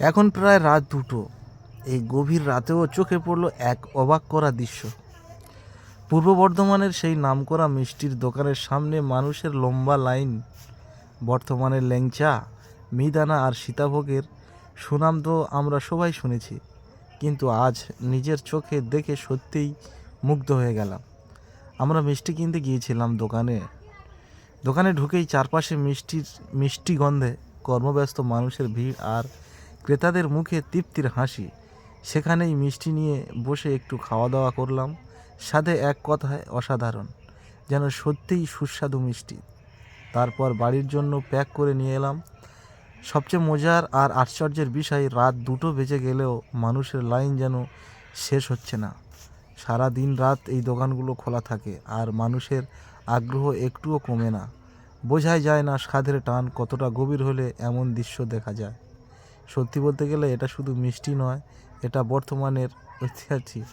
এখন প্রায় রাত 2টো। এই গভীর রাতেও চোখে পড়ল এক অবাক করা দৃশ্য। পূর্ব বর্ধমানের সেই নামকরা মিষ্টির দোকানের সামনে মানুষের লম্বা লাইন। বর্তমানের ল্যাংচা, মিহিদানা আর সীতাভোগের সুনাম তো আমরা সবাই শুনেছি, কিন্তু আজ নিজের চোখে দেখে সত্যিই মুগ্ধ হয়ে গেলাম। আমরা মিষ্টি কিনতে গিয়েছিলাম দোকানে ঢুকেই চারপাশে মিষ্টি গন্ধে কর্মব্যস্ত মানুষের ভিড় আর ক্রেতাদের মুখে তৃপ্তির হাসি। সেখানেই মিষ্টি নিয়ে বসে একটু খাওয়া দাওয়া করলাম। স্বাদে এক কথায় অসাধারণ, যেন সত্যিই সুস্বাদু মিষ্টি। তারপর বাড়ির জন্য প্যাক করে নিয়ে এলাম। সবচেয়ে মজার আর আশ্চর্যের বিষয়, রাত 2টো বেজে গেলেও মানুষের লাইন যেন শেষ হচ্ছে না। সারা দিন রাত এই দোকানগুলো খোলা থাকে আর মানুষের আগ্রহ একটুও কমে না। বোঝাই যায় না স্বাদের টান কতটা গভীর হলে এমন দৃশ্য দেখা যায়। সত্যি বলতে গেলে এটা শুধু মিষ্টি নয়, এটা বর্তমানের ঐতিহাসিক